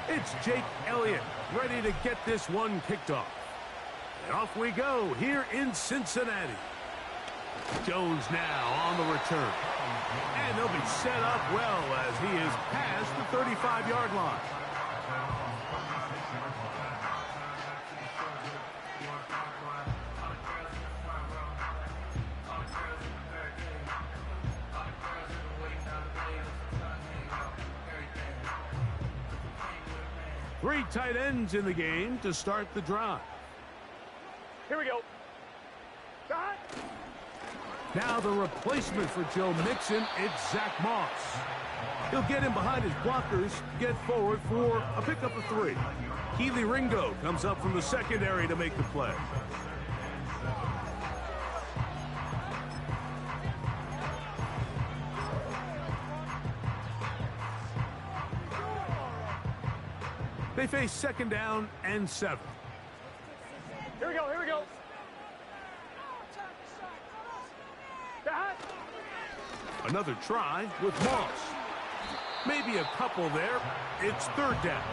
It's Jake Elliott ready to get this one kicked off. And off we go here in Cincinnati. Jones now on the return. And they'll be set up well as he is past the 35-yard line. Three tight ends in the game to start the drive. Here we go. Now the replacement for Joe Mixon, it's Zach Moss. He'll get in behind his blockers, get forward for a pickup of 3. Keely Ringo comes up from the secondary to make the play. They face 2nd down and 7. Here we go, here we go. Another try with Moss. Maybe a couple there. It's 3rd down.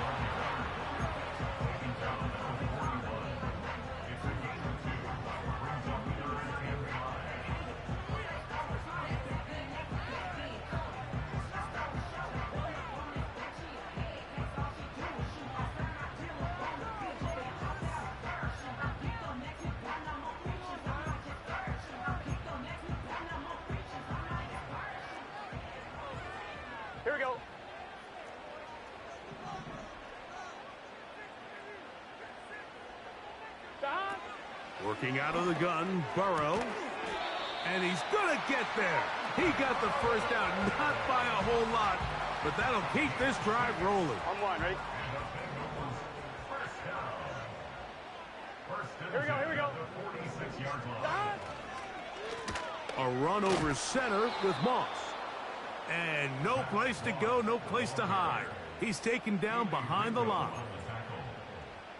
Here we go. Working out of the gun, Burrow. And he's going to get there. He got the 1st down, not by a whole lot, but that'll keep this drive rolling. On one, ready? Here we go, here we go. A run over center with Moss. And no place to go, no place to hide. He's taken down behind the line.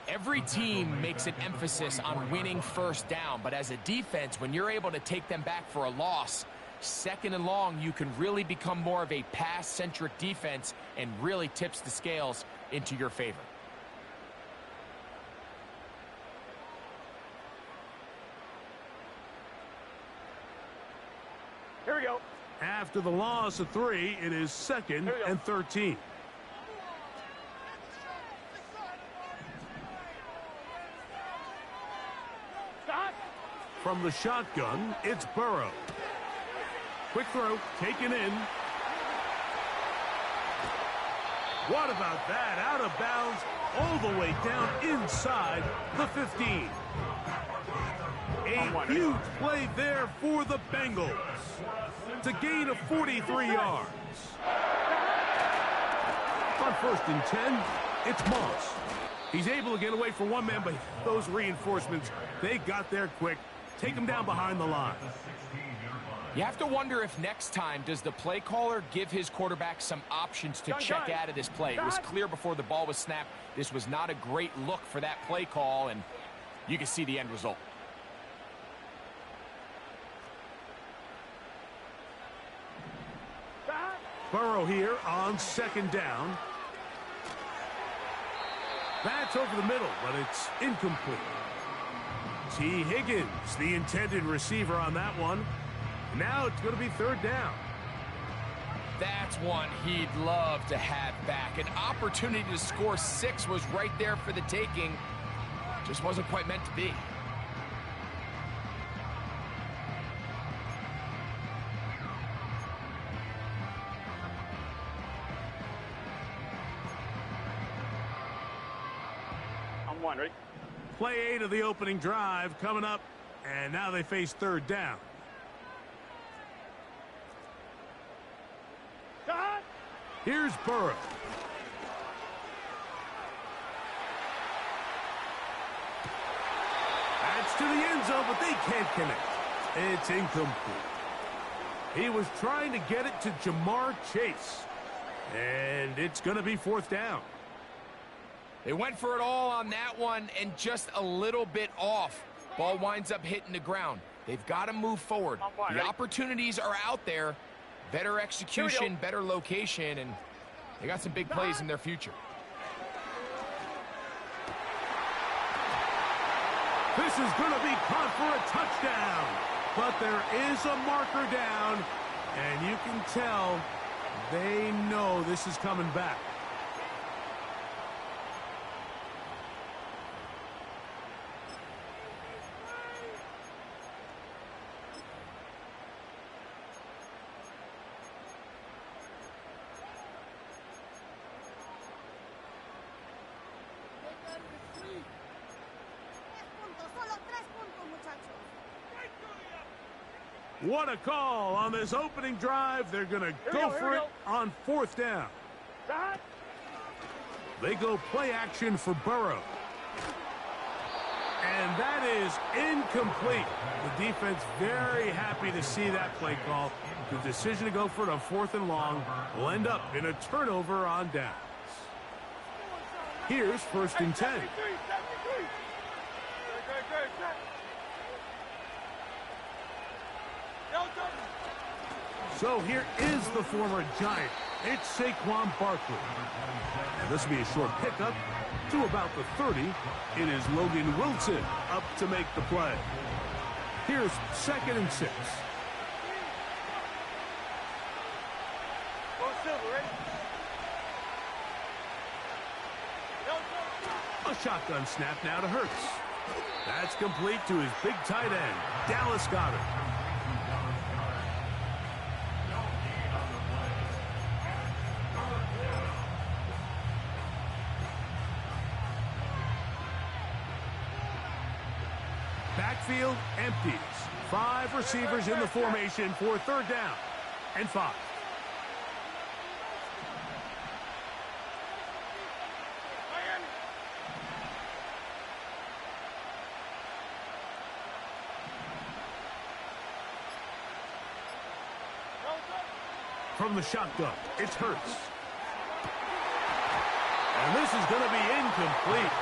Every team makes an emphasis on winning 1st down, but as a defense, when you're able to take them back for a loss, 2nd and long, you can really become more of a pass-centric defense and really tips the scales into your favor. Here we go. After the loss of 3, it is 2nd and 13. From the shotgun, it's Burrow. Quick throw, taken in. What about that? Out of bounds, all the way down inside the 15. A huge play there for the Bengals to gain of 43 yards. On 1st and 10, it's Moss. He's able to get away from one man, but those reinforcements, they got there quick. Take him down behind the line. You have to wonder if next time, does the play caller give his quarterback some options to check out of this play? It was clear before the ball was snapped, this was not a great look for that play call, and you can see the end result. Burrow here on 2nd down. That's over the middle, but it's incomplete. T. Higgins, the intended receiver on that one. Now it's going to be 3rd down. That's one he'd love to have back. An opportunity to score 6 was right there for the taking. Just wasn't quite meant to be. On one, ready? Play 8 of the opening drive coming up, and now they face 3rd down. Here's Burrow. That's to the end zone, but they can't connect. It's incomplete. He was trying to get it to Jamar Chase, and it's going to be 4th down. They went for it all on that one and just a little bit off. Ball winds up hitting the ground. They've got to move forward. The opportunities are out there. Better execution, better location, and they got some big plays in their future. This is going to be caught for a touchdown. But there is a marker down, and you can tell they know this is coming back. What a call on this opening drive. They're going to go for it on 4th down. They go play action for Burrow. And that is incomplete. The defense very happy to see that play call. The decision to go for it on 4th and long will end up in a turnover on downs. Here's 1st and 10. So here is the former Giant. It's Saquon Barkley. And this will be a short pickup to about the 30. It is Logan Wilson up to make the play. Here's 2nd and 6. A shotgun snap now to Hurts. That's complete to his big tight end, Dallas Goedert. Backfield empties. 5 receivers in the formation for 3rd down and 5. From the shotgun, it's Hurts. And this is going to be incomplete.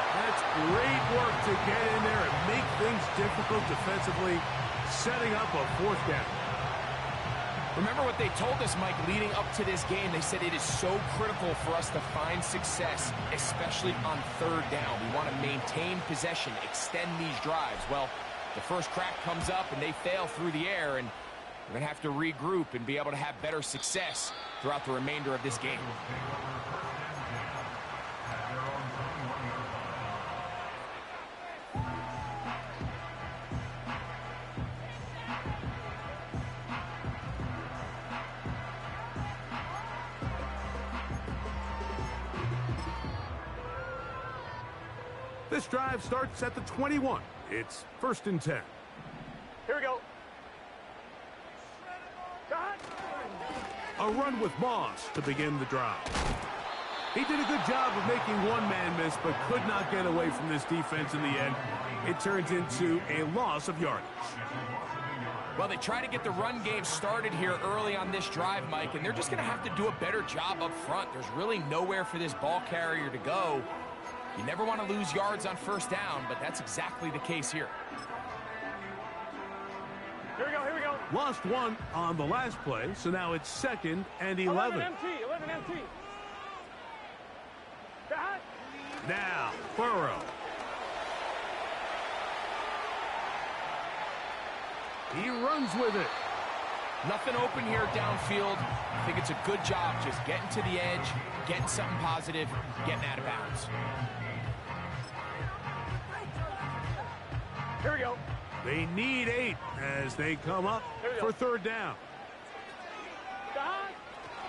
That's great work to get in there and make things difficult defensively, setting up a 4th down. Remember what they told us, Mike, leading up to this game. They said it is so critical for us to find success, especially on 3rd down. We want to maintain possession, extend these drives. Well, the first crack comes up and they fail through the air, and we're going to have to regroup and be able to have better success throughout the remainder of this game. This drive starts at the 21. It's 1st and 10. Here we go. A run with Moss to begin the drive. He did a good job of making one man miss, but could not get away from this defense in the end. It turns into a loss of yardage. Well, they try to get the run game started here early on this drive, Mike, and they're just going to have to do a better job up front. There's really nowhere for this ball carrier to go. You never want to lose yards on 1st down, but that's exactly the case here. Here we go, here we go. Lost 1 on the last play, so now it's 2nd and 11. 11 MT. Now, Burrow. He runs with it. Nothing open here downfield. I think it's a good job just getting to the edge, getting something positive, getting out of bounds. Here we go. They need 8 as they come up for 3rd down.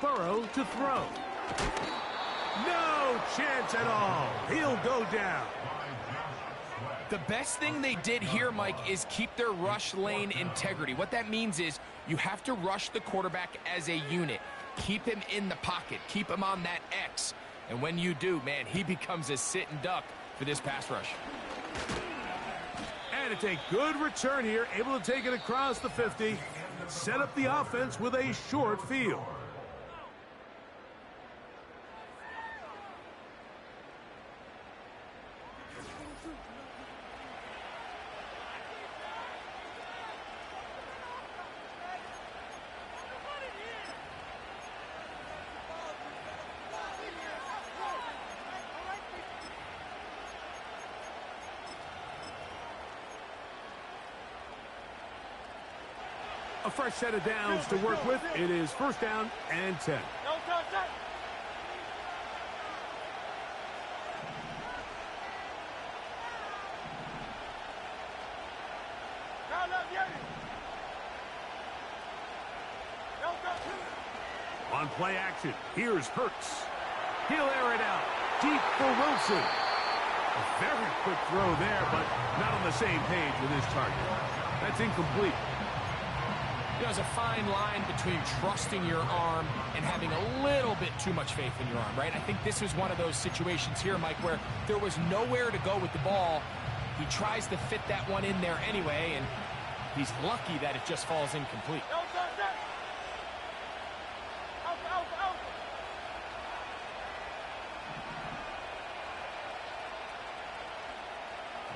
Burrow to throw. No chance at all. He'll go down. The best thing they did here, Mike, is keep their rush lane integrity. What that means is you have to rush the quarterback as a unit. Keep him in the pocket. Keep him on that X. And when you do, man, he becomes a sitting duck for this pass rush. And it's a good return here, able to take it across the 50, set up the offense with a short field. A fresh set of downs to work with. It is first down and 10. No contact. On play action, here's Hurts. He'll air it out deep for Wilson. A very quick throw there, but not on the same page with his target. That's incomplete. There's a fine line between trusting your arm and having a little bit too much faith in your arm, right? I think this was one of those situations here, Mike, where there was nowhere to go with the ball. He tries to fit that one in there anyway, and he's lucky that it just falls incomplete.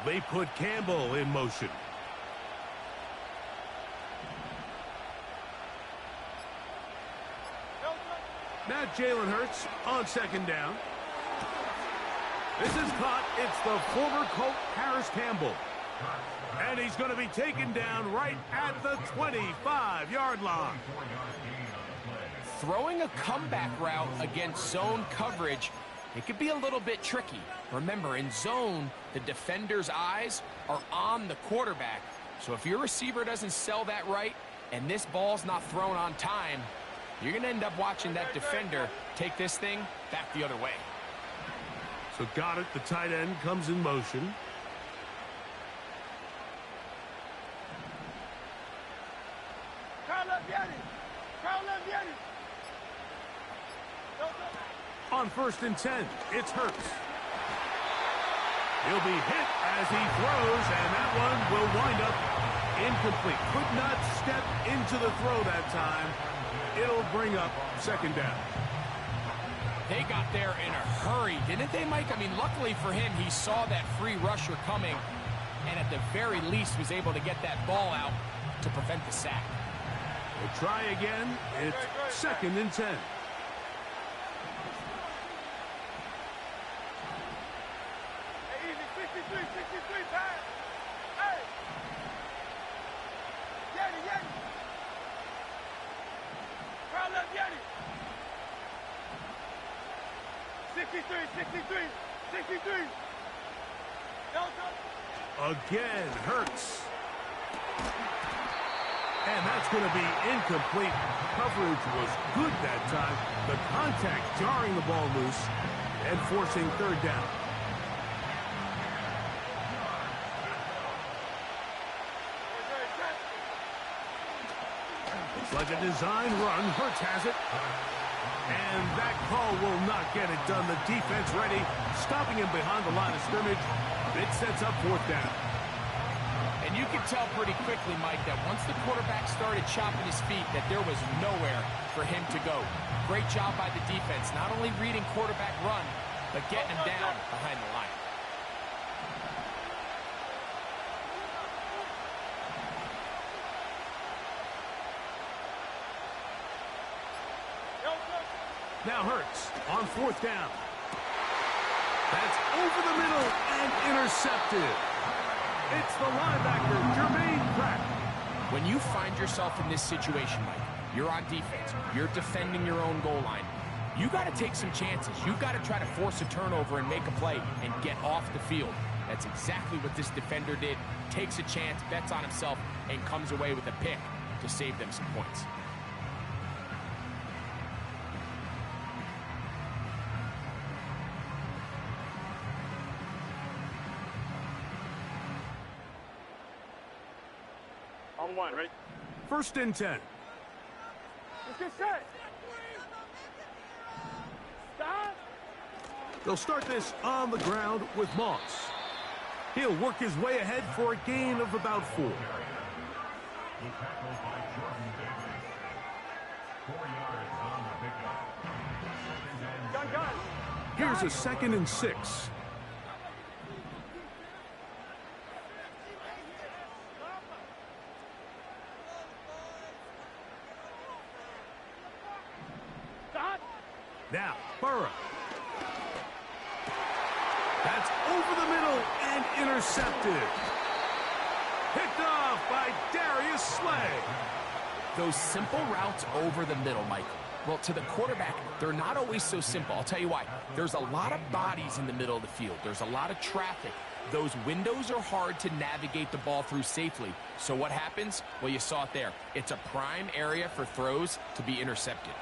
They put Campbell in motion. Now Jalen Hurts on second down. This is caught. It's the former Colt Harris Campbell. And he's going to be taken down right at the 25-yard line. Throwing a comeback route against zone coverage, it could be a little bit tricky. Remember, in zone, the defender's eyes are on the quarterback. So if your receiver doesn't sell that right and this ball's not thrown on time, you're going to end up watching that defender take this thing back the other way. So got it. The tight end comes in motion. On first and 10, it's Hurts. He'll be hit as he throws, and that one will wind up incomplete. Could not step into the throw that time. It'll bring up second down. They got there in a hurry, didn't they, Mike? I mean, luckily for him, he saw that free rusher coming, and at the very least was able to get that ball out to prevent the sack. We'll try again. It's second and 10. Again, Hurts. And that's going to be incomplete. Coverage was good that time. The contact jarring the ball loose and forcing third down. It's like a design run. Hurts has it. And that call will not get it done. The defense ready, stopping him behind the line of scrimmage. It sets up fourth down. And you can tell pretty quickly, Mike, that once the quarterback started chopping his feet, that there was nowhere for him to go. Great job by the defense, not only reading quarterback run, but getting him down behind the line. Now Hurts on fourth down. That's over the middle and intercepted. It's the linebacker, Jermaine Pratt. When you find yourself in this situation, Mike, you're on defense, you're defending your own goal line, you got to take some chances. You got to try to force a turnover and make a play and get off the field. That's exactly what this defender did. Takes a chance, bets on himself, and comes away with a pick to save them some points. On one, right? First and 10. Let's get set. Stop. They'll start this on the ground with Moss. He'll work his way ahead for a gain of about 4. Here's a second and 6. Now, Burrow. That's over the middle and intercepted. Picked off by Darius Slay. Those simple routes over the middle, Michael. Well, to the quarterback, they're not always so simple. I'll tell you why. There's a lot of bodies in the middle of the field. There's a lot of traffic. Those windows are hard to navigate the ball through safely. So what happens? Well, you saw it there. It's a prime area for throws to be intercepted.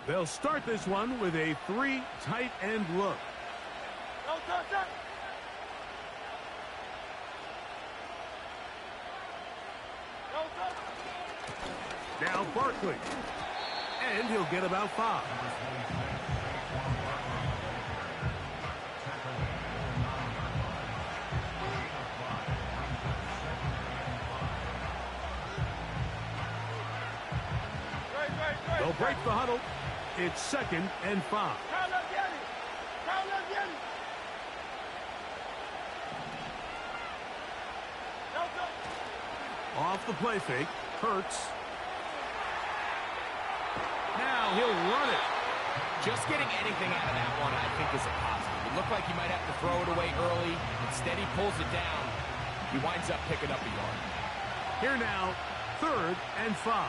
They'll start this one with a 3 tight end look. No touch. No touch. Now Barkley. And he'll get about 5. They'll break the huddle. It's 2nd and 5. Off the play fake. Hurts. Now he'll run it. Just getting anything out of that one, I think, is a positive. It looked like he might have to throw it away early. Instead, he pulls it down. He winds up picking up a yard. Here now, 3rd and 5.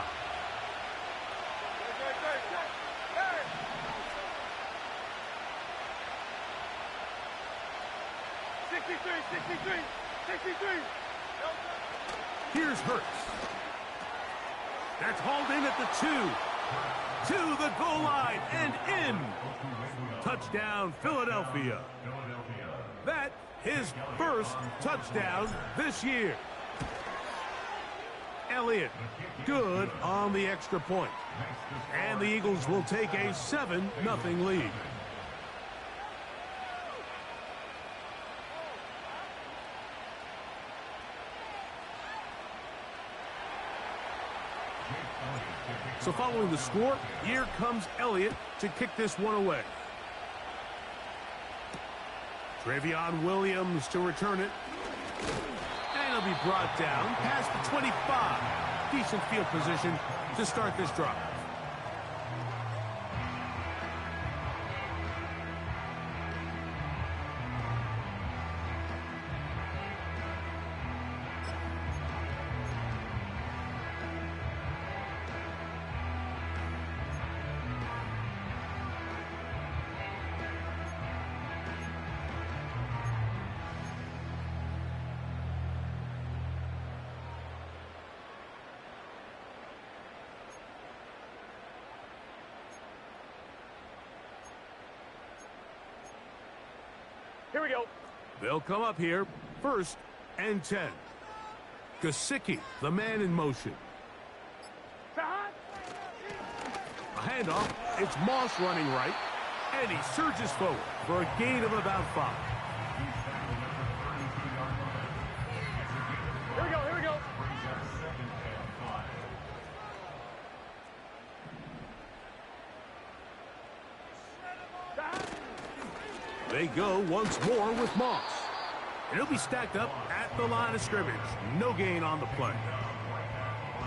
Here's Hurts. That's hauled in at the 2. To the goal line and in. Touchdown, Philadelphia. That his first touchdown this year. Elliott, good on the extra point. And the Eagles will take a 7-0 lead. So following the score, here comes Elliott to kick this one away. Travion Williams to return it. And he'll be brought down past the 25. Decent field position to start this drive. Here we go. They'll come up here, 1st and 10. Gesicki, the man in motion. A handoff. It's Moss running right. And he surges forward for a gain of about 5. Here we go. They go once more with Moss. And he'll be stacked up at the line of scrimmage. No gain on the play.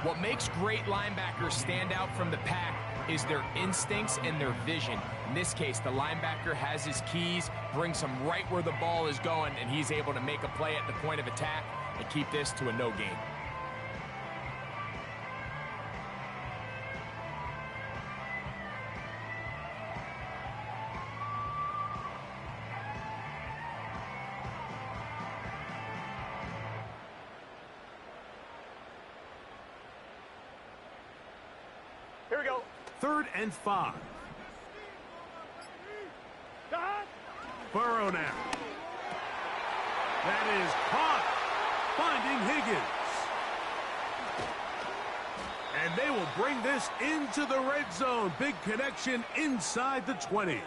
What makes great linebackers stand out from the pack is their instincts and their vision. In this case, the linebacker has his keys, brings him right where the ball is going, and he's able to make a play at the point of attack and keep this to a no gain. Here we go. 3rd and 5. Burrow now. That is caught. Finding Higgins. And they will bring this into the red zone. Big connection inside the 20.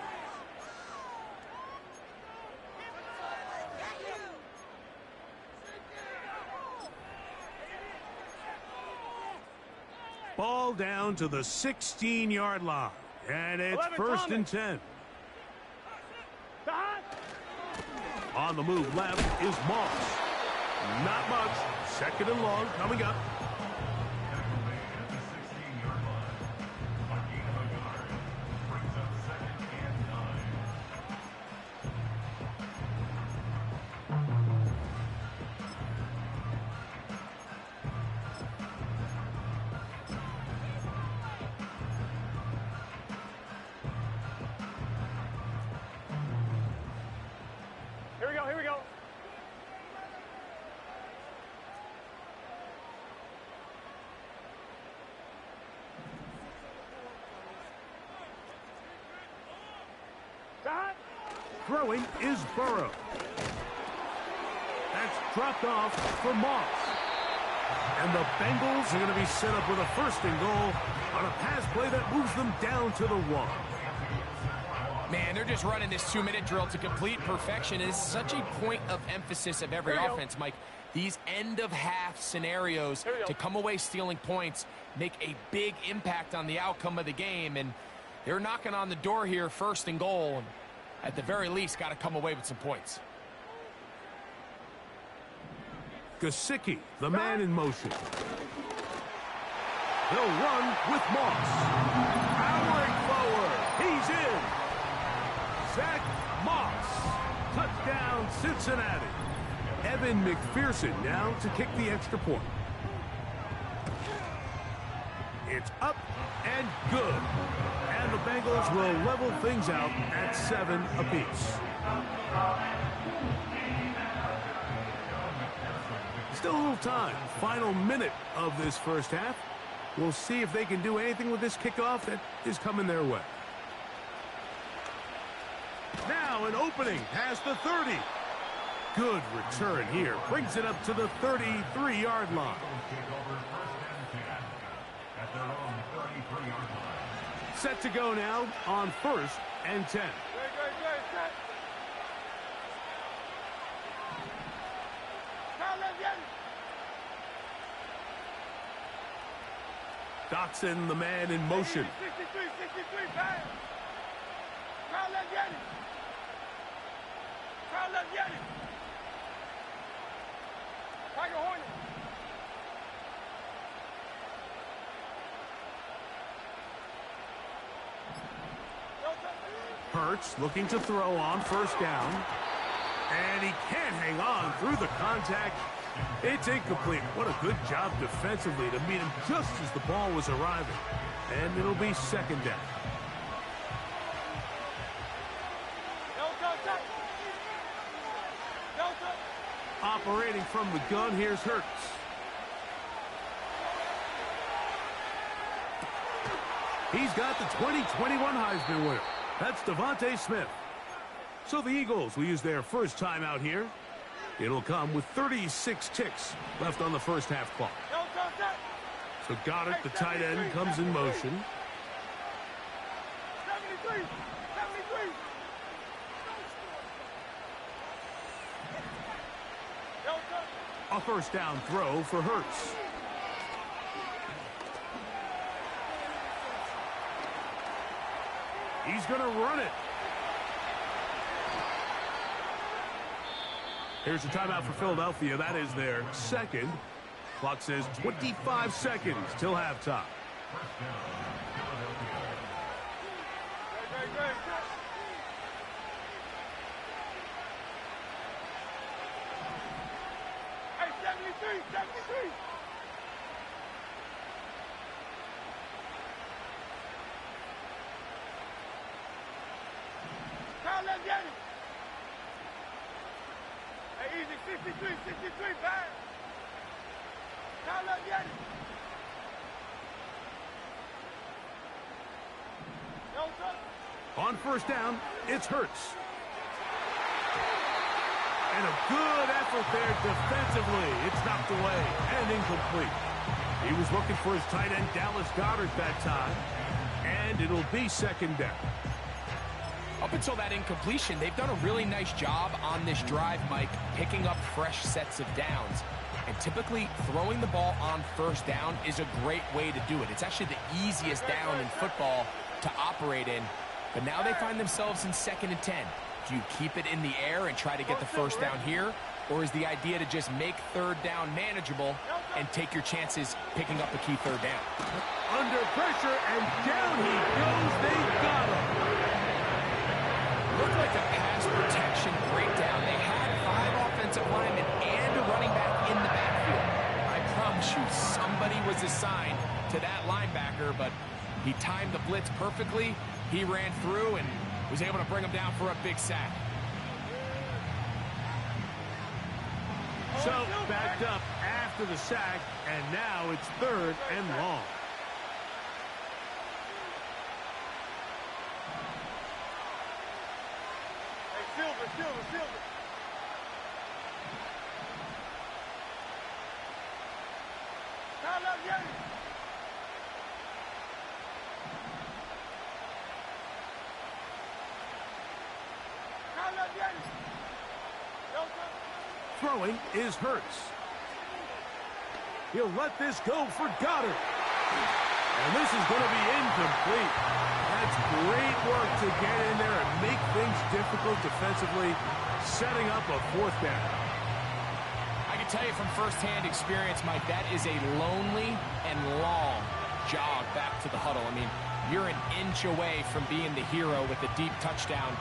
Ball down to the 16-yard line. And it's 1st and 10. On the move left is Moss. Not much. 2nd and long coming up. Throwing is Burrow. That's dropped off for Moss. And the Bengals are going to be set up with a 1st and goal on a pass play that moves them down to the 1. Man, they're just running this 2-minute drill to complete perfection. It is such a point of emphasis of every offense, Mike. These end-of-half scenarios to come away stealing points make a big impact on the outcome of the game. And they're knocking on the door here, 1st and goal. And at the very least, got to come away with some points. Gesicki, the man in motion. They'll run with Moss. Powering forward. He's in. Zach Moss. Touchdown, Cincinnati. Evan McPherson now to kick the extra point. It's up and good. And the Bengals will level things out at 7 apiece. Still a little time. Final minute of this first half. We'll see if they can do anything with this kickoff that is coming their way. Now an opening past the 30. Good return here. Brings it up to the 33-yard line. Set to go now on 1st and 10. Dotson, the man in motion. 63, bang. Crowd, let's get it. Crowd, let's get it. Tiger Hornet. Hurts looking to throw on 1st down. And he can't hang on through the contact. It's incomplete. What a good job defensively to meet him just as the ball was arriving. And it'll be 2nd down. Operating from the gun, here's Hurts. He's got the 2021 Heisman winner. That's Devontae Smith. So the Eagles will use their first time out here. It'll come with 36 ticks left on the first half clock. So Goddard, the tight end, comes in motion. 73. A 1st down throw for Hurts. He's going to run it. Here's a timeout for Philadelphia. That is their 2nd. Clock says 25 seconds till halftime. Hey, 73. Crowd, let's get it. Hey, easy, 63, bang. Crowd, let's get it. On 1st down, it's Hurts. And a good effort there defensively. It's knocked away and incomplete. He was looking for his tight end, Dallas Goedert, that time. And it'll be 2nd down. Up until that incompletion, they've done a really nice job on this drive, Mike, picking up fresh sets of downs. And typically, throwing the ball on 1st down is a great way to do it. It's actually the easiest down in football to operate in. But now they find themselves in 2nd and 10. Do you keep it in the air and try to get the 1st down here? Or is the idea to just make 3rd down manageable and take your chances picking up a key 3rd down? Under pressure, and down he goes. They got him. Looked like a pass protection breakdown. They had 5 offensive linemen and a running back in the backfield. I promise you, somebody was assigned to that linebacker, but he timed the blitz perfectly. He ran through and was able to bring him down for a big sack. So backed up after the sack, and now it's 3rd and long. Hey, Field it. Time up, Yanni. Time up, Yanni. Throwing is Hurts. He'll let this go for Goddard. And this is going to be incomplete. That's great work to get in there and make things difficult defensively, setting up a fourth down. I can tell you from firsthand experience, Mike, that is a lonely and long jog back to the huddle. I mean, you're an inch away from being the hero with a deep touchdown.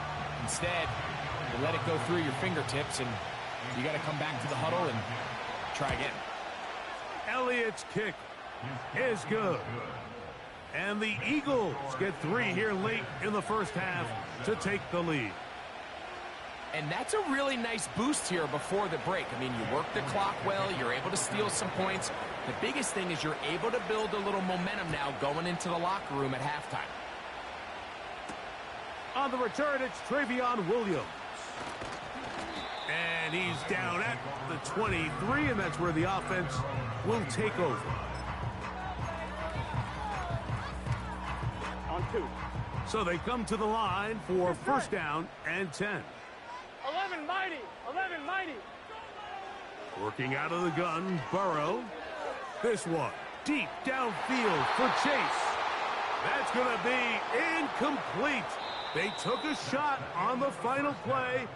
Instead, you let it go through your fingertips, and you got to come back to the huddle and try again. Elliott's kick is good. And the Eagles get 3 here late in the first half to take the lead. And that's a really nice boost here before the break. I mean, you work the clock well, you're able to steal some points. The biggest thing is you're able to build a little momentum now going into the locker room at halftime. On the return, it's Travion Williams. And he's down at the 23, and that's where the offense will take over. On 2. So they come to the line for first down and 10. 11 mighty. 11 mighty. Working out of the gun, Burrow. This one, deep downfield for Chase. That's going to be incomplete. They took a shot on the final play.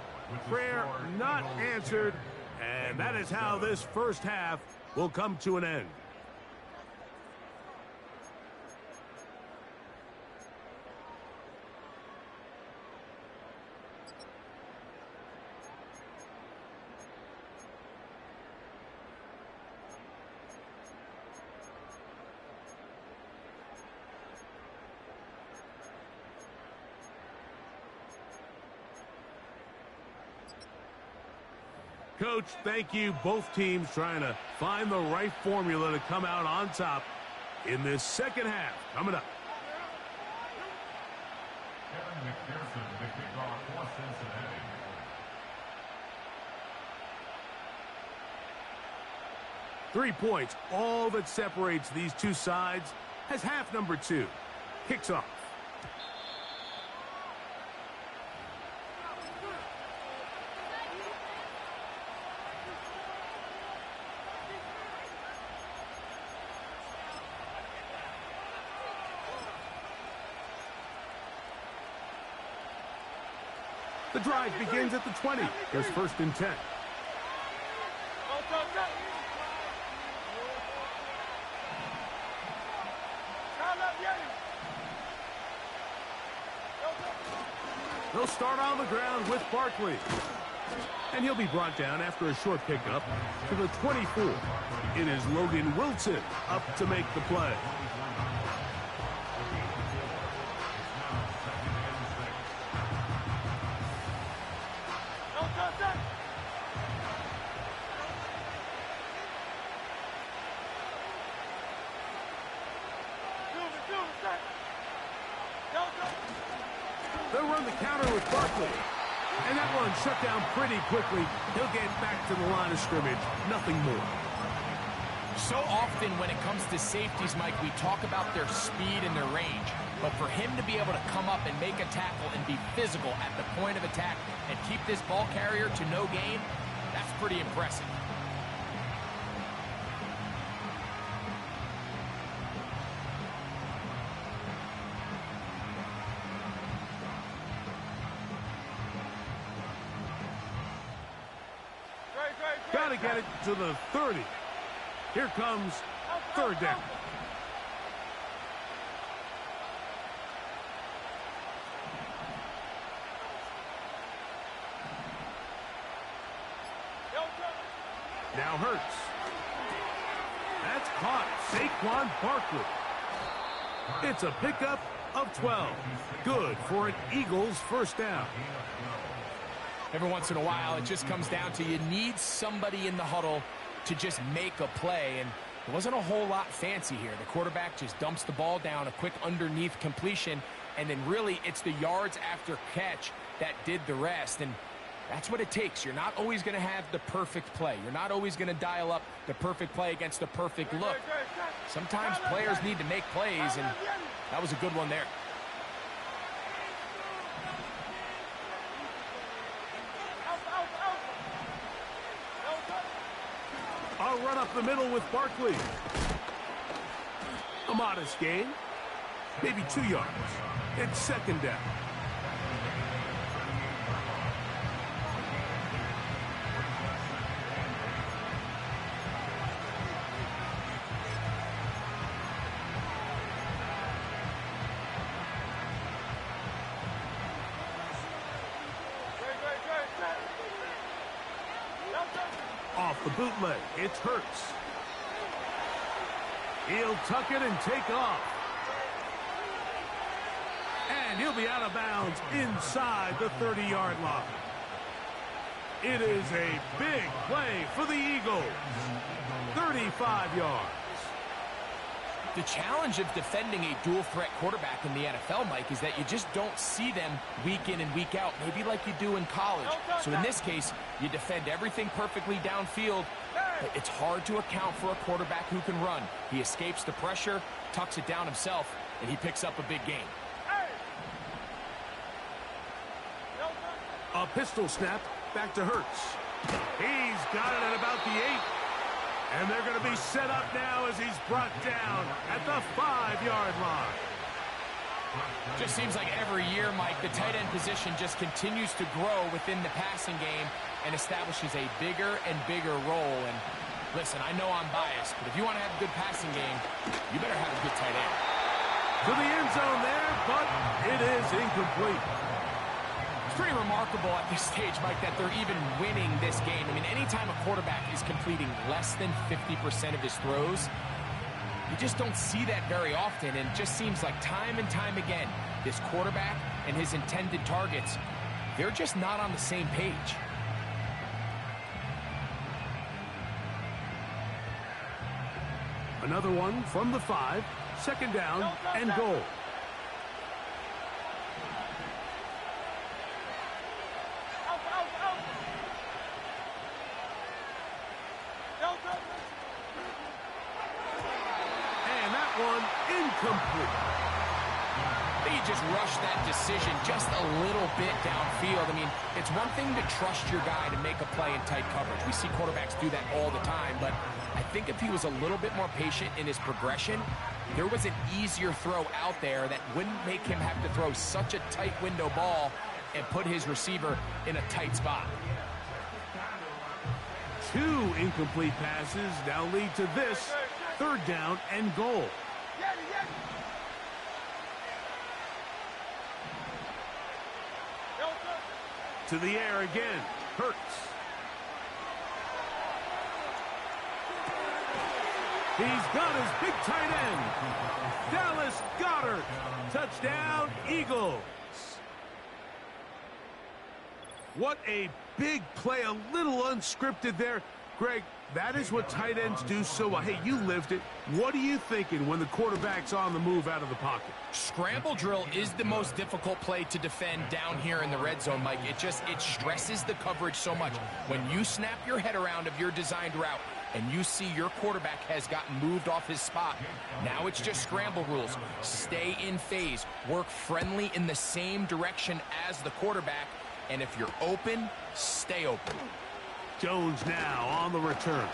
Prayer not answered. And that is how this first half will come to an end. Coach, thank you. Both teams trying to find the right formula to come out on top in this second half. Coming up. Kevin McPherson, the kickoff for Cincinnati. Three points, all that separates these two sides, as half number 2 kicks off. The drive begins at the 20. There's first and 10. They'll start on the ground with Barkley. And he'll be brought down after a short pickup to the 24. It is Logan Wilson up to make the play. They'll run the counter with Barkley. And that one shut down pretty quickly. He'll get back to the line of scrimmage. Nothing more. So often when it comes to safeties, Mike, we talk about their speed and their range. But for him to be able to come up and make a tackle and be physical at the point of attack and keep this ball carrier to no gain, that's pretty impressive. Got to get it to the 30. Here comes third down. Now Hurts. That's caught. Saquon Barkley. It's a pickup of 12. Good for an Eagles first down. Every once in a while, it just comes down to you need somebody in the huddle to just make a play, and there wasn't a whole lot fancy here. The quarterback just dumps the ball down, a quick underneath completion, and then really it's the yards after catch that did the rest. And That's what it takes. You're not always going to have the perfect play. You're not always going to dial up the perfect play against the perfect look. Sometimes players need to make plays, and that was a good one there. A run up the middle with Barkley. A modest gain. Maybe 2 yards. It's second down. Off the bootleg, it's Hurts. He'll tuck it and take off. And he'll be out of bounds inside the 30-yard line. It is a big play for the Eagles. 35 yards. The challenge of defending a dual-threat quarterback in the NFL, Mike, is that you just don't see them week in and week out, maybe like you do in college. So in this case, you defend everything perfectly downfield, but it's hard to account for a quarterback who can run. He escapes the pressure, tucks it down himself, and he picks up a big gain. A pistol snap, back to Hurts. He's got it at about the 8. And they're going to be set up now as he's brought down at the 5-yard line. Just seems like every year, Mike, the tight end position just continues to grow within the passing game and establishes a bigger and bigger role. And listen, I know I'm biased, but if you want to have a good passing game, you better have a good tight end. To the end zone there, but it is incomplete. Pretty remarkable at this stage, Mike, that they're even winning this game. I mean, anytime a quarterback is completing less than 50% of his throws, you just don't see that very often, and it just seems like time and time again, this quarterback and his intended targets, they're just not on the same page. Another one from the 5, second down and goal. Incomplete. They just rushed that decision just a little bit downfield. I mean, it's one thing to trust your guy to make a play in tight coverage. We see quarterbacks do that all the time, but I think if he was a little bit more patient in his progression, there was an easier throw out there that wouldn't make him have to throw such a tight window ball and put his receiver in a tight spot. 2 incomplete passes now lead to this third down and goal. To the air again, Hurts. He's got his big tight end, Dallas Goedert. Touchdown, Eagles. What a big play, a little unscripted there. Greg, that is what tight ends do so well. Hey, you lived it. What are you thinking when the quarterback's on the move out of the pocket? Scramble drill is the most difficult play to defend down here in the red zone, Mike. It stresses the coverage so much. When you snap your head around of your designed route and you see your quarterback has gotten moved off his spot, now it's just scramble rules. Stay in phase. Work friendly in the same direction as the quarterback. And if you're open, stay open. Jones now on the return.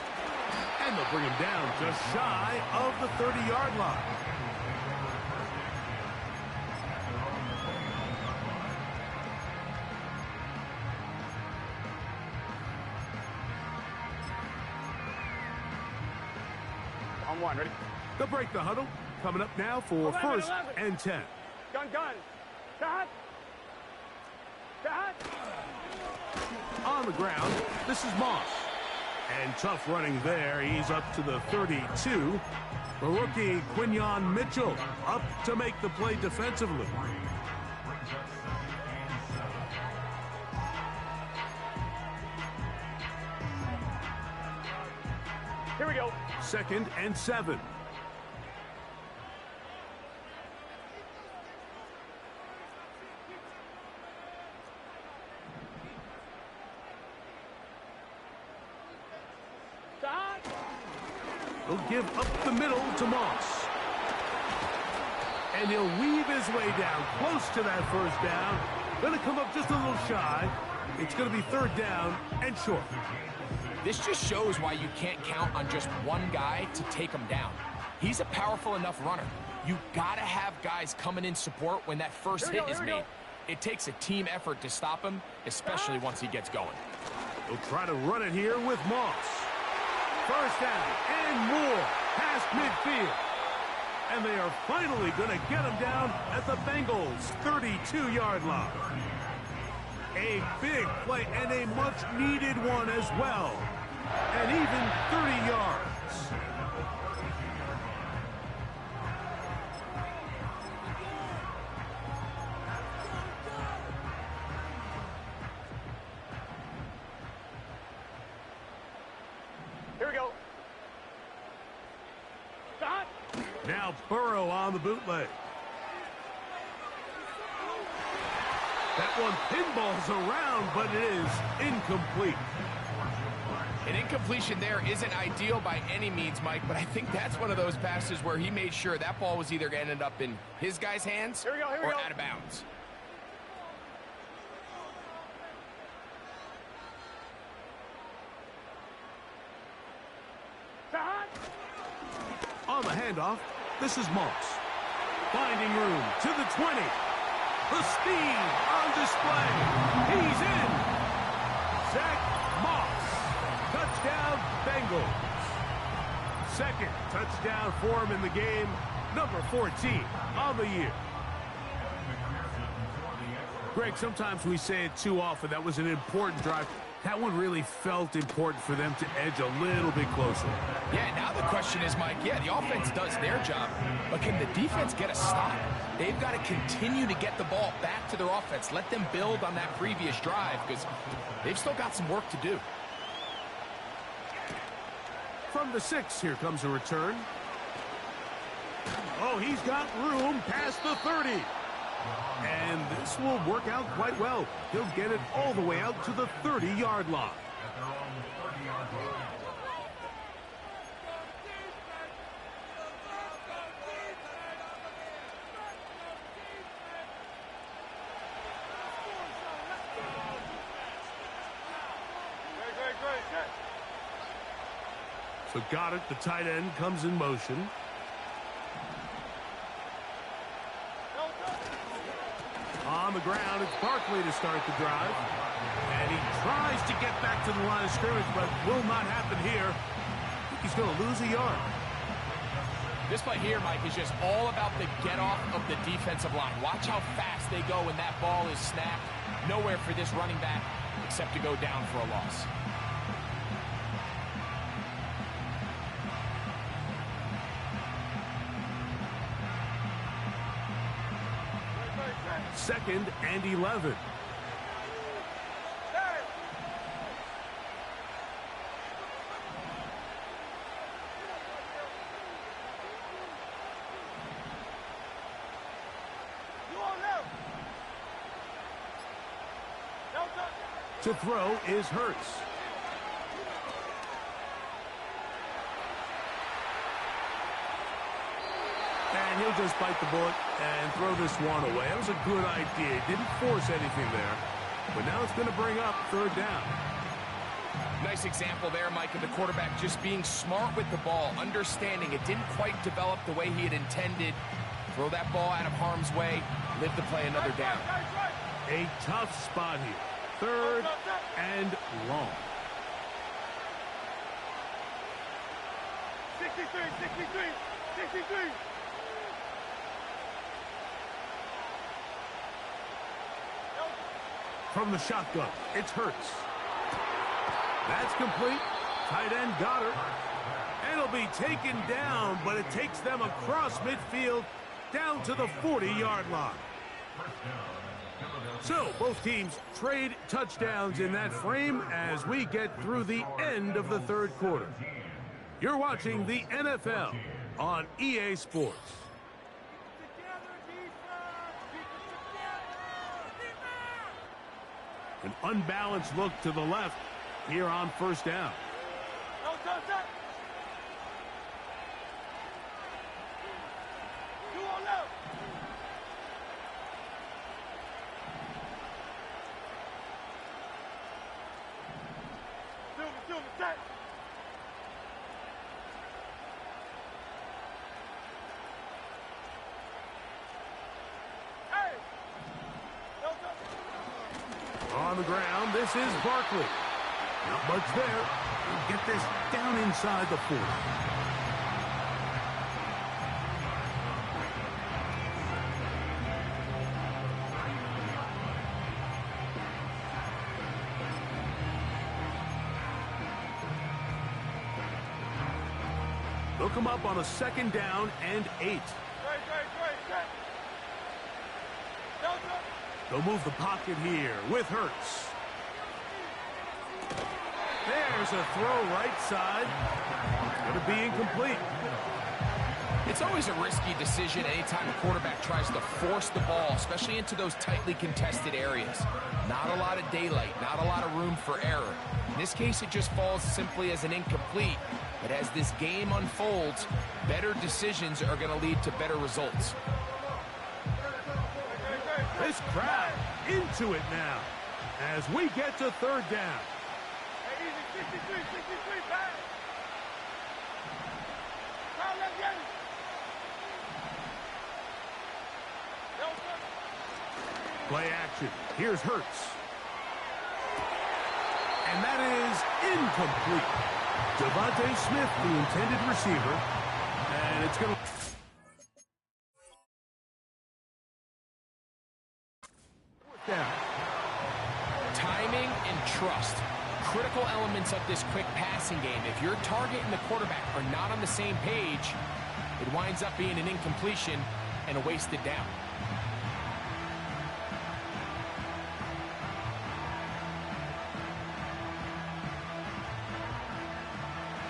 And they'll bring him down just shy of the 30-yard line. On 1, ready? They'll break the huddle. Coming up now for 1st and 10. Gun. Cut. On the ground, this is Moss. And tough running there. He's up to the 32. The rookie, Quinyon Mitchell, up to make the play defensively. Here we go. 2nd and 7. He'll give up the middle to Moss. And he'll weave his way down close to that first down. Going to come up just a little shy. It's going to be third down and short. This just shows why you can't count on just one guy to take him down. He's a powerful enough runner. You got to have guys coming in support when that first hit is made. It takes a team effort to stop him, especially once he gets going. He'll try to run it here with Moss. First down and more past midfield. And they are finally going to get him down at the Bengals' 32-yard line. A big play and a much-needed one as well. And even 30 yards. Here we go. Stop. Now Burrow on the bootleg. That one pinballs around, but it is incomplete. An incompletion there isn't ideal by any means, Mike, but I think that's one of those passes where he made sure that ball was either going to end up in his guy's hands or out of bounds. On the handoff, this is Moss. Finding room to the 20. The speed on display. He's in. Zach Moss. Touchdown, Bengals. Second touchdown for him in the game. Number 14 on the year. Greg, sometimes we say it too often. That was an important drive. That one really felt important for them to edge a little bit closer. Yeah, now the question is, Mike, yeah, the offense does their job, but can the defense get a stop? They've got to continue to get the ball back to their offense. Let them build on that previous drive because they've still got some work to do. From the 6, here comes a return. Oh, he's got room past the 30. And this will work out quite well. He'll get it all the way out to the 30-yard line. So got it. The tight end comes in motion. On the ground, it's Barkley to start the drive. And he tries to get back to the line of scrimmage, but will not happen here. He's going to lose a yard. This play here, Mike, is just all about the get-off of the defensive line. Watch how fast they go when that ball is snapped. Nowhere for this running back except to go down for a loss. Second and 11. To throw is Hurts. And he'll just bite the bullet and throw this one away. That was a good idea. Didn't force anything there. But now it's going to bring up third down. Nice example there, Mike, of the quarterback just being smart with the ball, understanding it didn't quite develop the way he had intended. Throw that ball out of harm's way, live to play another down. A tough spot here. Third and long. 63, 63, 63. From the shotgun, it's Hurts. That's complete. Tight end Goddard. And it'll be taken down, but it takes them across midfield down to the 40-yard line. So, both teams trade touchdowns in that frame as we get through the end of the third quarter. You're watching the NFL on EA Sports. An unbalanced look to the left here on first down. on the ground. This is Barkley. Not much there. He'll get this down inside the 40. They'll come up on a 2nd down and 8. They'll move the pocket here with Hurts. There's a throw right side. Going to be incomplete. It's always a risky decision anytime a quarterback tries to force the ball, especially into those tightly contested areas. Not a lot of daylight, not a lot of room for error. In this case, it just falls simply as an incomplete. But as this game unfolds, better decisions are going to lead to better results. This crowd into it now as we get to 3rd down. Hey, easy, 63, back. Call that game. Play action. Here's Hurts. And that is incomplete. Devontae Smith, the intended receiver. And it's going to... down. Timing and trust. Critical elements of this quick passing game. If your target and the quarterback are not on the same page, it winds up being an incompletion and a wasted down.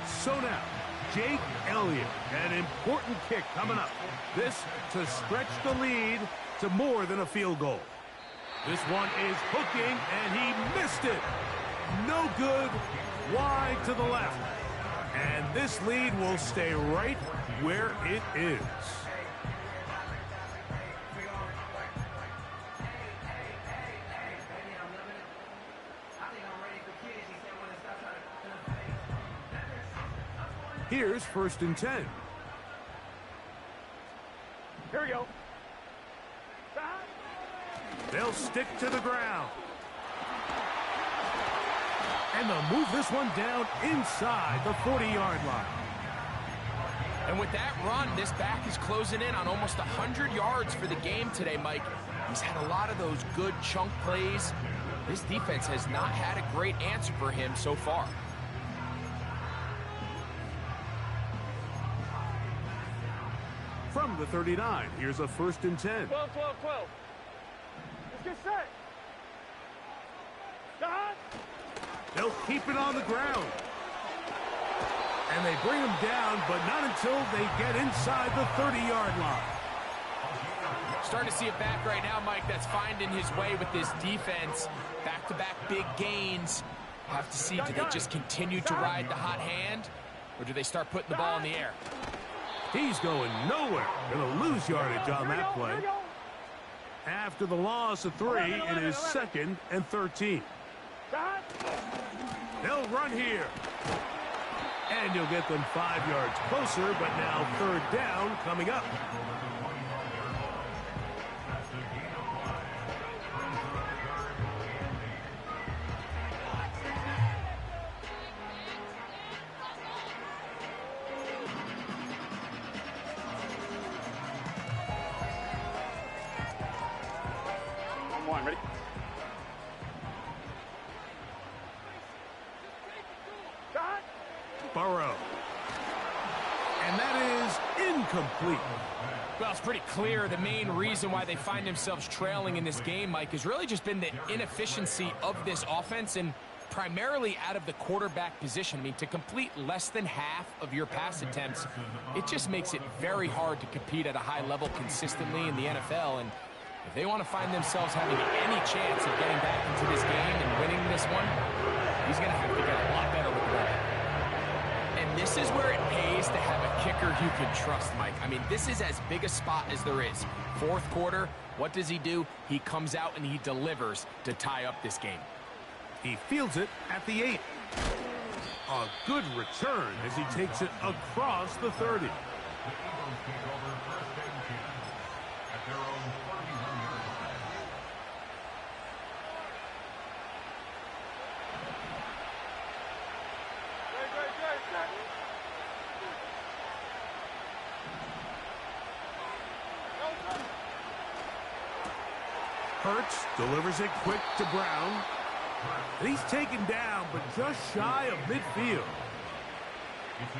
So now, Jake Elliott, an important kick coming up. This to stretch the lead to more than a field goal. This one is hooking, and he missed it. No good, wide to the left. And this lead will stay right where it is. Here's 1st and 10. Here we go. They'll stick to the ground. And they'll move this one down inside the 40-yard line. And with that run, this back is closing in on almost 100 yards for the game today, Mike. He's had a lot of those good chunk plays. This defense has not had a great answer for him so far. From the 39, here's a 1st and 10. 12. Let's get set. Stop. They'll keep it on the ground. And they bring him down, but not until they get inside the 30-yard line. Starting to see it back right now, Mike, that's finding his way with this defense. Back-to-back big gains. Have to see, do they just continue to ride the hot hand, or do they start putting the ball in the air? He's going nowhere. Going to lose yardage on that play. After the loss of 3, it is 2nd and 13. They'll run here. And you'll get them 5 yards closer, but now 3rd down coming up. Ready? Burrow. And that is incomplete. Well, it's pretty clear the main reason why they find themselves trailing in this game, Mike, has really just been the inefficiency of this offense and primarily out of the quarterback position. I mean, to complete less than half of your pass attempts, it just makes it very hard to compete at a high level consistently in the NFL. And if they want to find themselves having any chance of getting back into this game and winning this one, he's going to have to get a lot better with the ball. And this is where it pays to have a kicker you can trust, Mike. I mean, this is as big a spot as there is. 4th quarter, what does he do? He comes out and he delivers to tie up this game. He fields it at the 8. A good return as he takes it across the 30. Hurts delivers it quick to Brown. And he's taken down, but just shy of midfield.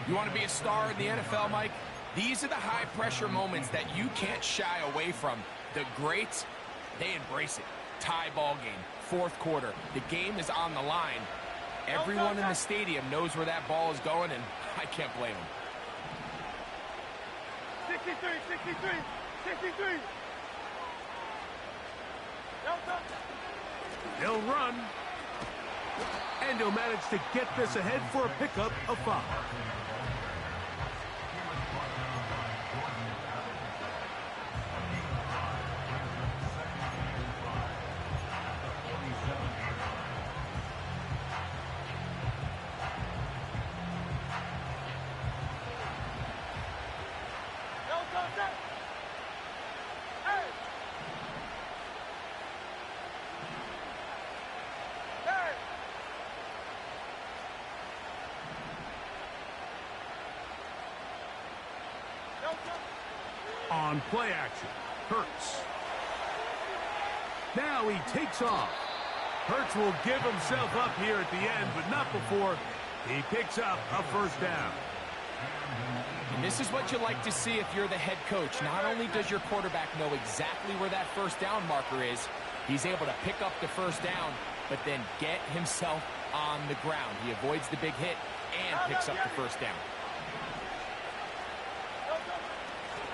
You want to be a star in the NFL, Mike? These are the high-pressure moments that you can't shy away from. The greats, they embrace it. Tie ball game, fourth quarter. The game is on the line. Everyone in the stadium knows where that ball is going, and I can't blame them. 63, 63, 63. He'll run. And he'll manage to get this ahead for a pickup of 5. On play action, Hurts. Now he takes off. Hurts will give himself up here at the end, but not before he picks up a first down. And this is what you like to see if you're the head coach. Not only does your quarterback know exactly where that first down marker is, he's able to pick up the first down, but then get himself on the ground. He avoids the big hit and picks up the first down.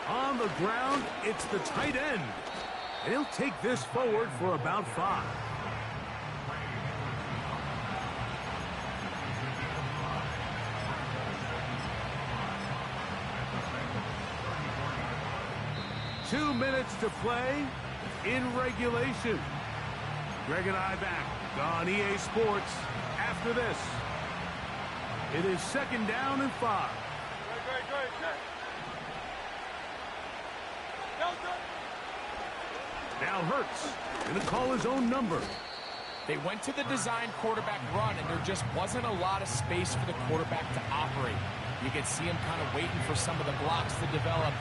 On the ground, it's the tight end. And he'll take this forward for about 5. Two minutes to play in regulation. Greg and I back on EA Sports after this. It is second down and 5. Now Hurts going to call his own number. They went to the design quarterback run, and there just wasn't a lot of space for the quarterback to operate. You could see him kind of waiting for some of the blocks to develop.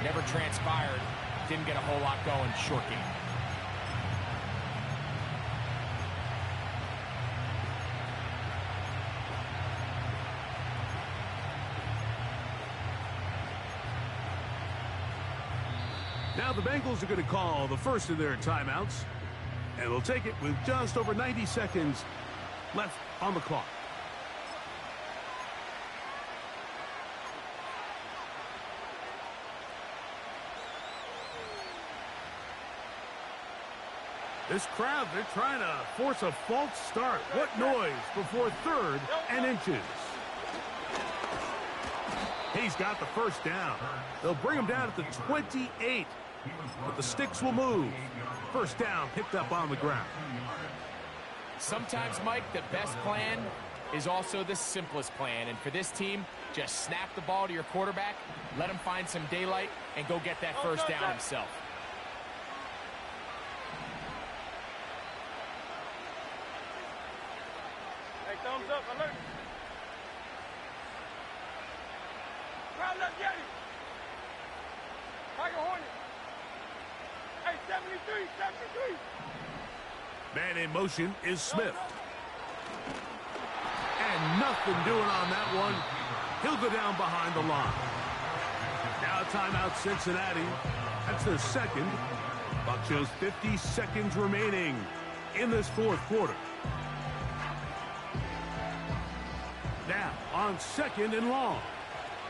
Never transpired. Didn't get a whole lot going. Short game. Now the Bengals are going to call the first of their timeouts, and they'll take it with just over 90 seconds left on the clock. This crowd, they're trying to force a false start. What noise before 3rd and inches. He's got the first down. They'll bring him down at the 28. But the sticks will move. First down picked up on the ground. Sometimes, Mike, the best plan is also the simplest plan. And for this team, just snap the ball to your quarterback, let him find some daylight, and go get that first down himself. Hey, thumbs up, alert. Crowd left, get him. Tiger Hornet. Hey, 73, 73. Man in motion is Smith. And nothing doing on that one. He'll go down behind the line. Now timeout Cincinnati. That's their second. Buck shows 50 seconds remaining in this fourth quarter. Now on 2nd and long.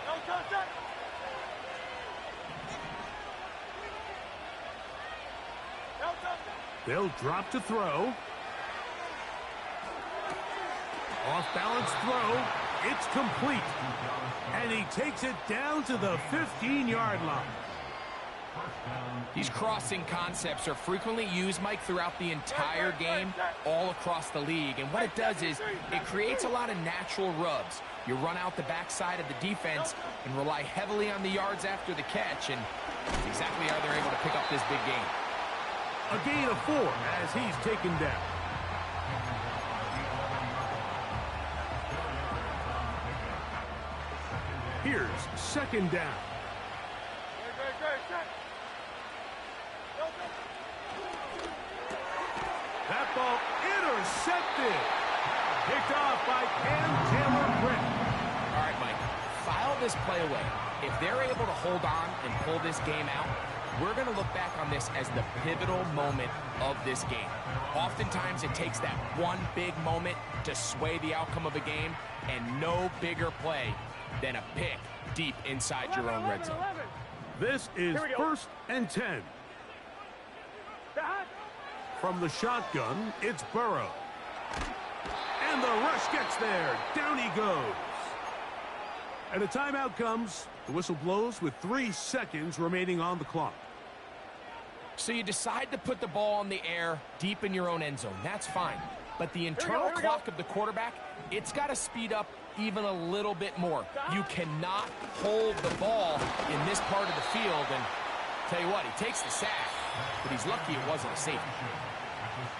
No touchdown. No touchdown. They'll drop to throw. Off-balance throw. It's complete. And he takes it down to the 15-yard line. These crossing concepts are frequently used, Mike, throughout the entire game, all across the league. And what it does is it creates a lot of natural rubs. You run out the backside of the defense and rely heavily on the yards after the catch, and that's exactly how they're able to pick up this big game. A gain of 4 as he's taken down. Here's 2nd down. Great, great, great. intercepted. Picked off by Cam Taylor-Britt. All right, Mike, file this play away. If they're able to hold on and pull this game out, we're going to look back on this as the pivotal moment of this game. Oftentimes, it takes that one big moment to sway the outcome of a game, and no bigger play than a pick deep inside your own red zone. This is 1st and 10. From the shotgun, it's Burrow. And the rush gets there. Down he goes. And a timeout comes. The whistle blows with 3 seconds remaining on the clock. So you decide to put the ball in the air deep in your own end zone. That's fine. But the internal clock of the quarterback, it's got to speed up even a little bit more. You cannot hold the ball in this part of the field. And tell you what, he takes the sack, but he's lucky it wasn't a safety.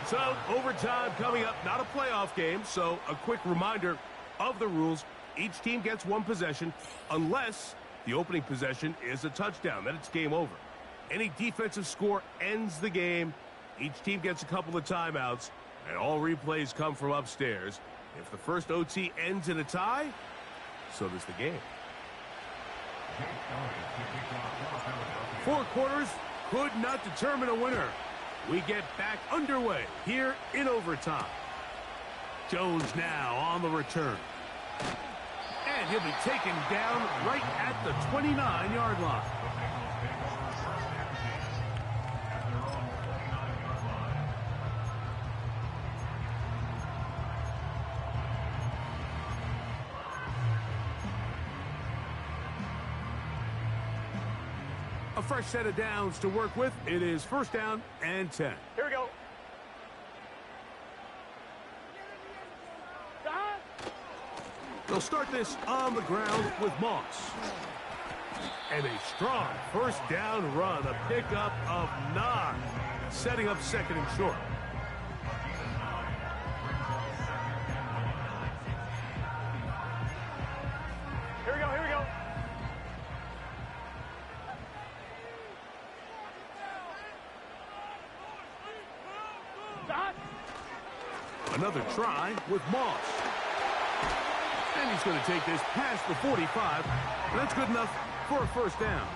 So, overtime coming up, not a playoff game, so a quick reminder of the rules. Each team gets 1 possession unless the opening possession is a touchdown. Then it's game over. Any defensive score ends the game. Each team gets a couple of timeouts, and all replays come from upstairs. If the first OT ends in a tie, so does the game. 4 quarters could not determine a winner. We get back underway here in overtime. Jones now on the return. And he'll be taken down right at the 29-yard line. A fresh set of downs to work with. It is 1st down and 10. Here we go. They'll start this on the ground with Moss. And a strong 1st down run, a pickup of 9, setting up 2nd and short. Here we go, here we go. Another try with Moss. And he's going to take this past the 45. And that's good enough for a 1st down.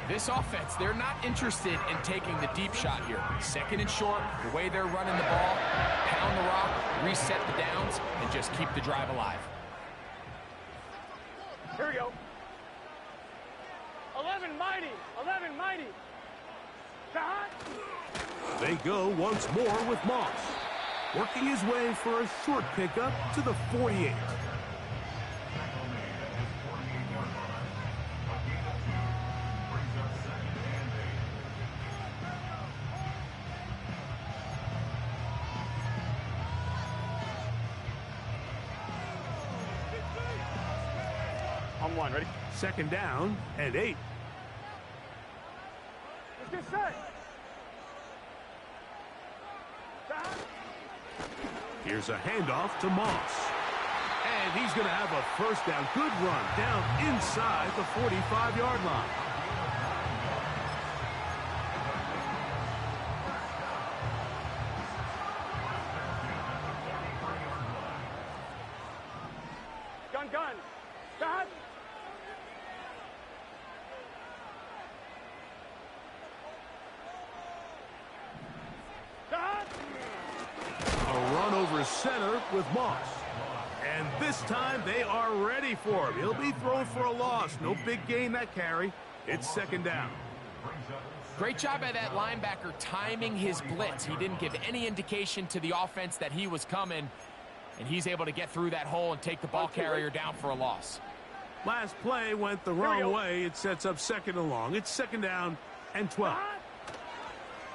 This offense, they're not interested in taking the deep shot here. 2nd and short, the way they're running the ball, pound the rock, reset the downs, and just keep the drive alive. Here we go. 11 mighty. 11 mighty. They go once more with Moss. Working his way for a short pickup to the 48. On 1, ready? 2nd down and 8. Let's get set. Here's a handoff to Moss. And he's going to have a 1st down. Good run down inside the 45-yard line. Gun. Stop. A run over center with Moss. And this time they are ready for him. He'll be thrown for a loss. No big gain that carry. It's 2nd down. Great job by that linebacker timing his blitz. He didn't give any indication to the offense that he was coming, and he's able to get through that hole and take the ball carrier down for a loss. Last play went the wrong way. It sets up 2nd and long. It's 2nd down and 12.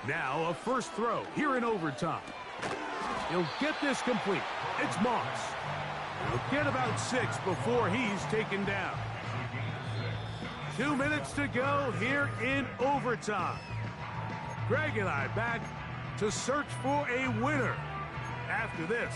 Now a 1st throw here in overtime. He'll get this complete. It's Moss. He'll get about 6 before he's taken down. 2 minutes to go here in overtime. Greg and I back to search for a winner after this.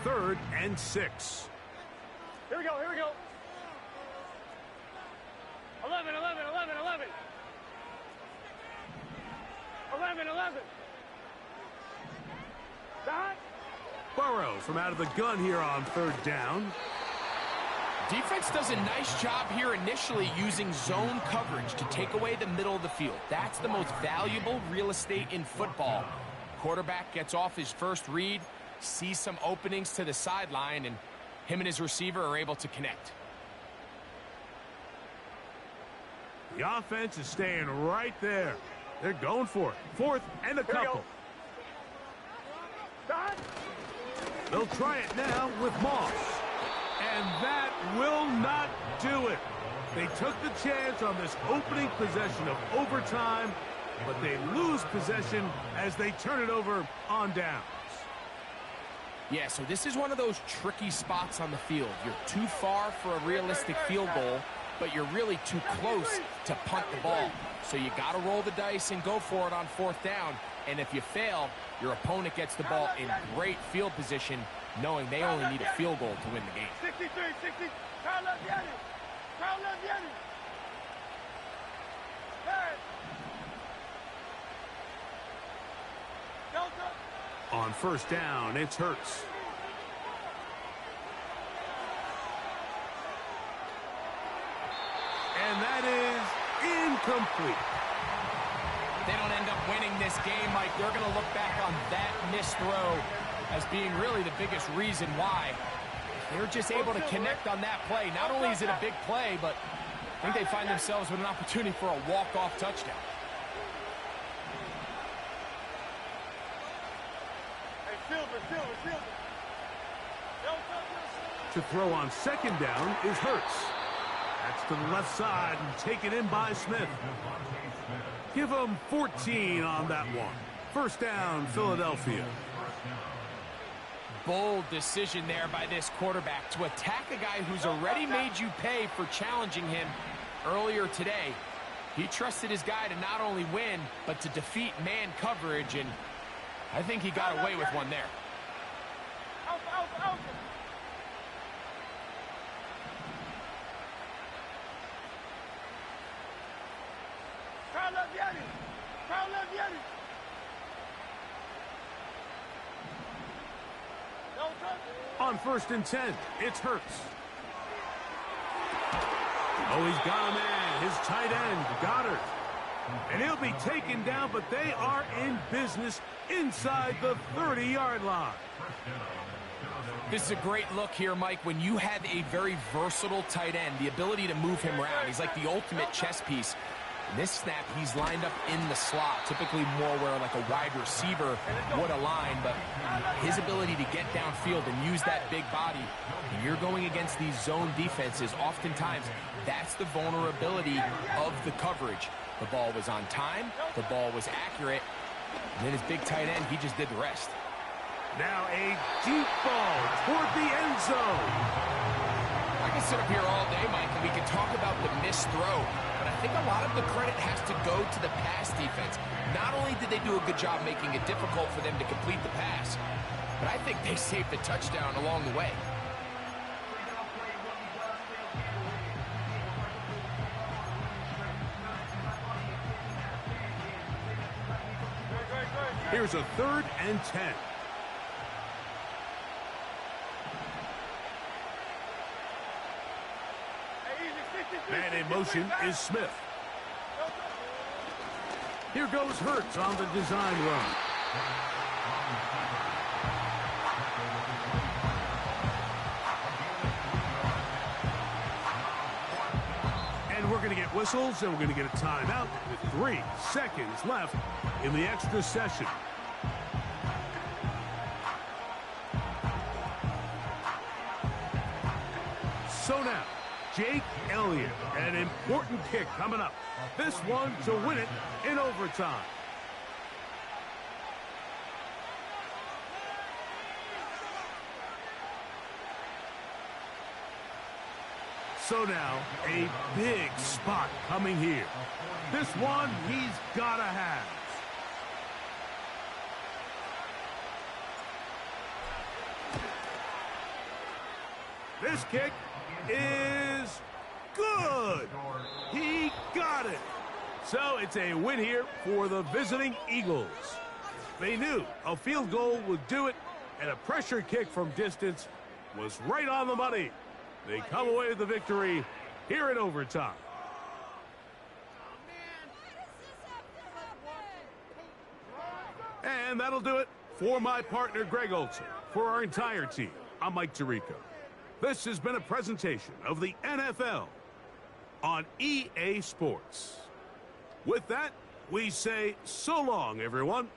3rd and 6. Here we go, here we go. 11, 11, 11, 11. 11, 11. Dot. Burrow from out of the gun here on 3rd down. Defense does a nice job here initially using zone coverage to take away the middle of the field. That's the most valuable real estate in football. Quarterback gets off his first read, sees some openings to the sideline, and him and his receiver are able to connect. The offense is staying right there. They're going for it. 4th and a couple. They'll try it now with Moss. And that will not do it. They took the chance on this opening possession of overtime, but they lose possession as they turn it over on downs. Yeah, so this is one of those tricky spots on the field. You're too far for a realistic field goal, but you're really too close to punt the ball. So you got to roll the dice and go for it on 4th down. And if you fail, your opponent gets the ball in great field position, knowing they only need a field goal to win the game. 63, 60. Carlos Yanni. Carlos Yanni. On 1st down, it's Hurts. And that is incomplete. They don't end up winning this game, Mike. They're going to look back on that missed throw as being really the biggest reason why. They're just able to connect on that play. Not only is it a big play, but I think they find themselves with an opportunity for a walk-off touchdown. To throw on 2nd down is Hurts. That's to the left side and taken in by Smith. Give them 14 on that one. 1st down, Philadelphia. Bold decision there by this quarterback to attack a guy who's already made you pay for challenging him earlier today. He trusted his guy to not only win, but to defeat man coverage, and I think he got away with one there. On 1st and 10, it's Hurts. Oh, he's got a man, his tight end, Goddard. And he'll be taken down, but they are in business inside the 30-yard line. This is a great look here, Mike, when you have a very versatile tight end, the ability to move him around. He's like the ultimate chess piece. In this snap, he's lined up in the slot, typically more where like a wide receiver would align, but his ability to get downfield and use that big body, when you're going against these zone defenses, oftentimes that's the vulnerability of the coverage. The ball was on time, the ball was accurate, and then his big tight end, he just did the rest. Now a deep ball toward the end zone. I can sit up here all day, Mike, and we can talk about the missed throw, but I think a lot of the credit has to go to the pass defense. Not only did they do a good job making it difficult for them to complete the pass, but I think they saved the touchdown along the way. Here's a 3rd and 10. Man in motion is Smith. Here goes Hurts on the design run. And we're going to get whistles, and we're going to get a timeout with 3 seconds left in the extra session. So now, Jake Elliott, an important kick coming up. This one to win it in overtime. So now, a big spot coming here. This one he's got to have. This kick is good. He got it. So it's a win here for the visiting Eagles. They knew a field goal would do it, and a pressure kick from distance was right on the money. They come away with the victory here in overtime. And that'll do it for my partner, Greg Olson. For our entire team, I'm Mike Tirico. This has been a presentation of the NFL on EA Sports. With that, we say so long, everyone.